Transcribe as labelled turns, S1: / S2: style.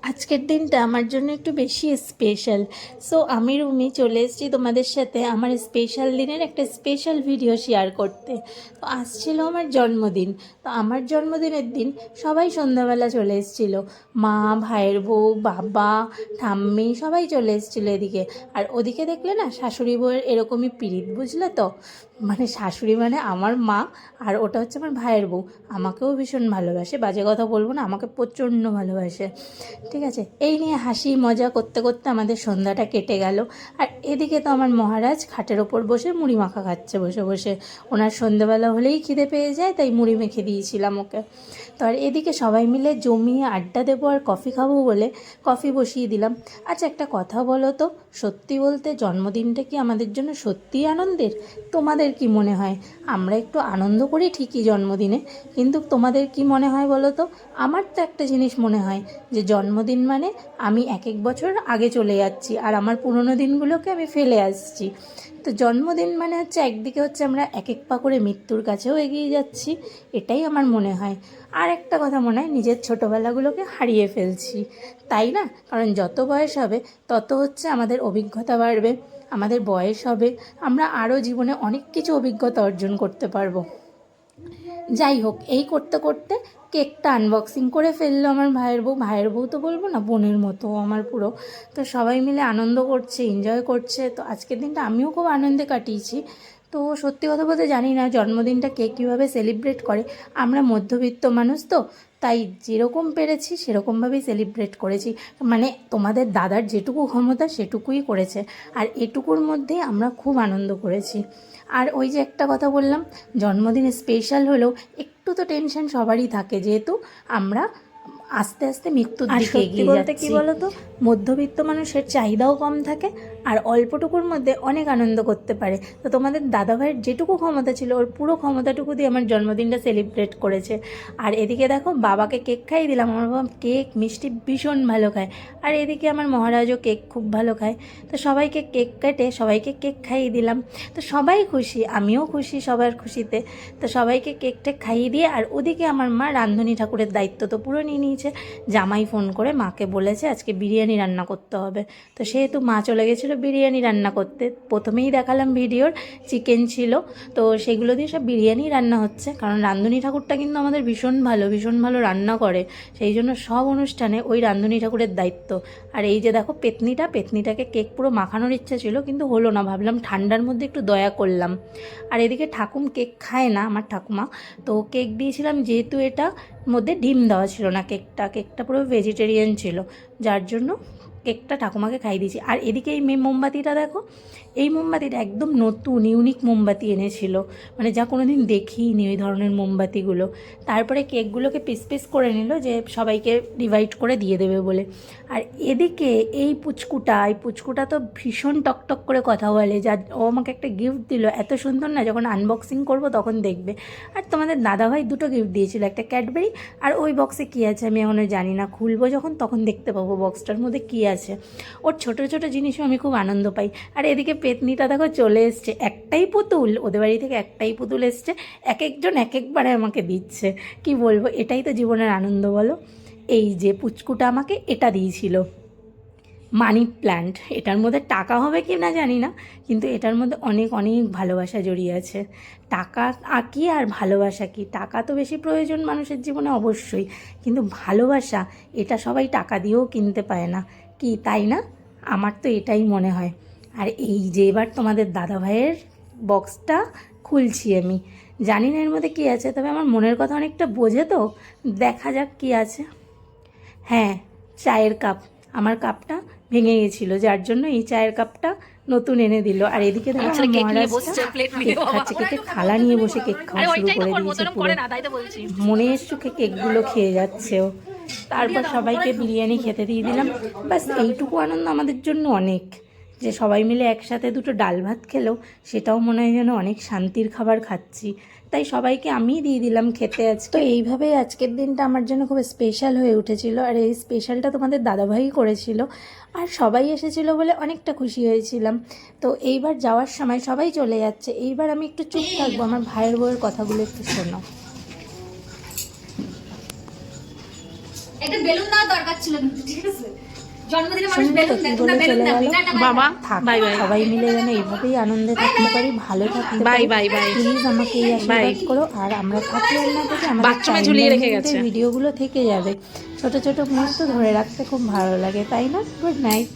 S1: আজকের দিনটা আমার জন্য একটু বেশি স্পেশাল। সো আমি রুমি চলে এসেছি তোমাদের সাথে আমার স্পেশাল দিনের একটা স্পেশাল ভিডিও শেয়ার করতে। তো আসছিল আমার জন্মদিন। তো আমার জন্মদিনের দিন সবাই সন্ধ্যাবেলা চলে এসেছিল, মা, ভাইয়ের বউ, বাবা, ঠাম্মি সবাই চলে এসেছিলো এদিকে। আর ওদিকে দেখলে না শাশুড়ি বউয়ের এরকমই পিরিত, বুঝলে তো? মানে শাশুড়ি মানে আমার মা, আর ওটা হচ্ছে আমার ভাইয়ের বউ। আমাকেও ভীষণ ভালোবাসে, বাজে কথা বলবো না, আমাকে প্রচণ্ড ভালোবাসে। ঠিক আছে, এই নিয়ে হাসি মজা করতে করতে আমাদের সন্ধ্যাটা কেটে গেল। আর এদিকে তো আমার মহারাজ খাটের ওপর বসে মুড়ি মাখা খাচ্ছে বসে বসে। ওনার সন্ধ্যাবেলা হলেই খিদে পেয়ে যায়, তাই মুড়ি মেখে দিয়েছিলাম ওকে। তো আর এদিকে সবাই মিলে জমিয়ে আড্ডা দেবো আর কফি খাবো বলে কফি বসিয়ে দিলাম। আচ্ছা, একটা কথা বলো তো, সত্যি বলতে জন্মদিনটা কি আমাদের জন্য সত্যিই আনন্দের? তোমাদের কি মনে হয়? আমরা একটু আনন্দ করি ঠিকই জন্মদিনে, কিন্তু তোমাদের কি মনে হয় বলো তো? আমার তো একটা জিনিস মনে হয় যে জন্মদিন মানে আমি এক এক বছর আগে চলে যাচ্ছি আর আমার পুরনো দিনগুলোকে আমি ফেলে আসছি। তো জন্মদিন মানে হচ্ছে একদিকে হচ্ছে আমরা এক এক পা করে মৃত্যুর কাছেও এগিয়ে যাচ্ছি, এটাই আমার মনে হয়। আর একটা কথা মনে হয়, নিজের ছোটোবেলাগুলোকে হারিয়ে ফেলছি, তাই না? কারণ যত বয়স হবে তত হচ্ছে আমাদের অভিজ্ঞতা বাড়বে, আমাদের বয়স হবে, আমরা আরও জীবনে অনেক কিছু অভিজ্ঞতা অর্জন করতে পারবো। যাই হোক, এই করতে করতে কেকটা আনবক্সিং করে ফেললো আমার ভাইয়ের বউ। ভাইয়ের বউ তো বলবো না, বোনের মতো আমার পুরো। তো সবাই মিলে আনন্দ করছে, এনজয় করছে। তো আজকের দিনটা আমিও খুব আনন্দে কাটিয়েছি। তো সত্যি কথা বলতে জানি না জন্মদিনটা কে কীভাবে সেলিব্রেট করে। আমরা মধ্যবিত্ত মানুষ তো, তাই যেরকম পেরেছি সেরকমভাবেই সেলিব্রেট করেছি। মানে তোমাদের দাদার যেটুকু ক্ষমতা সেটুকুই করেছে, আর এটুকুর মধ্যেই আমরা খুব আনন্দ করেছি। আর ওই যে একটা কথা বললাম, জন্মদিন স্পেশাল হলেও একটু তো টেনশন সবারই থাকে, যেহেতু আমরা আস্তে আস্তে মৃত্যুর দিকে এগিয়ে যাচ্ছি। কি বলো তো, মধ্যবিত্ত মানুষের চাহিদাও কম থাকে আর অল্পটুকুর মধ্যে অনেক আনন্দ করতে পারে। তো তোমাদের দাদাভাইয়ের যেটুকু ক্ষমতা ছিল ওর পুরো ক্ষমতাটুকু দিয়ে আমার জন্মদিনটা সেলিব্রেট করেছে। আর এদিকে দেখো, বাবাকে কেক খাইয়ে দিলাম। আমার বাবা কেক মিষ্টি ভীষণ ভালো খায়, আর এদিকে আমার মহারাজও কেক খুব ভালো খায়। তো সবাইকে কেক কেটে সবাইকে কেক খাইয়ে দিলাম। তো সবাই খুশি, আমিও খুশি সবার খুশিতে। তো সবাইকে কেক টেক খাইয়ে দিয়ে, আর ওদিকে আমার মা রাঁধুনি ঠাকুরের দায়িত্ব তো পুরো নিয়ে নিয়েছে। জামাই ফোন করে মাকে বলেছে আজকে বিরিয়ানি রান্না করতে হবে। তো সেহেতু মা চলে গেছিলো বিরিয়ানি রান্না করতে। প্রথমেই দেখালাম ভিডিওর চিকেন ছিল, তো সেগুলো দিয়ে সব বিরিয়ানি রান্না হচ্ছে। কারণ রাঁধুনি ঠাকুরটা কিন্তু আমাদের ভীষণ ভালো রান্না করে, সেই জন্য সব অনুষ্ঠানে ওই রাঁধুনি ঠাকুরের দায়িত্ব। আর এই যে দেখো পেতনিটাকে কেক পুরো মাখানোর ইচ্ছা ছিল, কিন্তু হলো না, ভাবলাম ঠান্ডার মধ্যে একটু দয়া করলাম। আর এদিকে ঠাকুম কেক খায় না আমার ঠাকুমা, তো কেক দিয়েছিলাম, যেহেতু এটা মধ্যে ডিম দেওয়া ছিল না, কেকটা পুরো ভেজিটেরিয়ান ছিল, যার জন্য কেকটা ঠাকুমাকে খাইয়ে দিয়েছি। আর এদিকে এই মোমবাতিটা দেখো, এই মোমবাতিটা একদম নতুন ইউনিক মোমবাতি এনেছিল, মানে যা কোনো দিন দেখিইনি ওই ধরনের মোমবাতিগুলো। তারপরে কেকগুলোকে পিস পিস করে নিল, যে সবাইকে ডিভাইড করে দিয়ে দেবে বলে। আর এদিকে এই পুচকুটা তো ভীষণ টকটক করে কথা বলে, যা ও আমাকে একটা গিফট দিল, এত সুন্দর না, যখন আনবক্সিং করব তখন দেখবে। আর তোমাদের দাদাভাই দুটো গিফট দিয়েছিল, একটা ক্যাডবেরি, আর ওই বক্সে কী আছে আমি এখনও জানি না, খুলবো যখন তখন দেখতে পাবো বক্সটার মধ্যে কী আছে। ওর ছোটো ছোটো জিনিসও আমি খুব আনন্দ পাই। আর এদিকে পেতনিটা দেখো চলে এসছে, একটাই পুতুল, ওদের বাড়ি থেকে একটাই পুতুল এসছে, এক একজন এক একবারে আমাকে দিচ্ছে। কি বলবো, এটাই তো জীবনের আনন্দ বলো। এই যে পুচকুটা আমাকে এটা দিয়েছিল, মানি প্ল্যান্ট। এটার মধ্যে টাকা হবে কি না জানি না, কিন্তু এটার মধ্যে অনেক অনেক ভালোবাসা জড়িয়ে আছে। টাকা কি আর ভালোবাসা কি, টাকা তো বেশি প্রয়োজন মানুষের জীবনে অবশ্যই, কিন্তু ভালোবাসা এটা সবাই টাকা দিয়েও কিনতে পারে না, কি তাই না? আমার তো এটাই মনে হয়। আর এই যে এবার তোমাদের দাদাভাইয়ের বক্সটা খুলছি আমি, জানি না এর মধ্যে কী আছে, তবে আমার মনের কথা অনেকটা বোঝে, তো দেখা যাক কী আছে। হ্যাঁ, চায়ের কাপ। আমার কাপটা ভেঙে গেছিলো, যার জন্য এই চায়ের কাপটা নতুন এনে দিল। আর এদিকে দেখো মহারাজটা কেক খাচ্ছে, কেকের থালা নিয়ে বসে কেক খাওয়া শুরু করে দিয়েছে পুরো, মনে সুখে কেকগুলো খেয়ে যাচ্ছে ও। তারপর সবাইকে বিরিয়ানি খেতে দিয়ে দিলাম। ব্যাস এইটুকু আনন্দ আমাদের জন্য অনেক, যে সবাই মিলে একসাথে দুটো ডাল ভাত খেলেও সেটাও মনে হয় যেন অনেক শান্তির খাবার খাচ্ছি। তাই সবাইকে আমিই দিয়ে দিলাম খেতে। তো এইভাবেই আজকের দিনটা আমার জন্য খুব স্পেশাল হয়ে উঠেছিল। আর এই স্পেশালটা তোমাদের দাদাভাই করেছিল, আর সবাই এসেছিলো বলে অনেকটা খুশি হয়েছিলাম। তো এইবার যাওয়ার সময় সবাই চলে যাচ্ছে, এইবার আমি একটু চুপ থাকবো, আমার ভাইয়ের বউয়ের কথাগুলো একটু শোনো।
S2: একটা বেলুন দেওয়ার দরকার ছিল, ঠিক আছে?
S1: শুনলে তো কি বলে চলে গেল।
S2: বাবা
S1: থাক,
S2: বাই বাই
S1: সবাই মিলে যেন এইভাবেই আনন্দে থাকতে পারি, ভালো থাকতে
S2: বাই
S1: পারি।
S2: বাই বাই
S1: প্লিজ আমাকে এই আশীর্বাদ করো। আর আমরা থাকি আর না থেকে আমাদের
S2: বাথরুমে ঝুলিয়ে রেখে
S1: টাইমলাইনের
S2: গেছে।
S1: ভিডিওগুলো থেকে যাবে। ছোট ছোট মুহূর্ত ধরে রাখতে খুব ভালো লাগে, তাই না? Good night.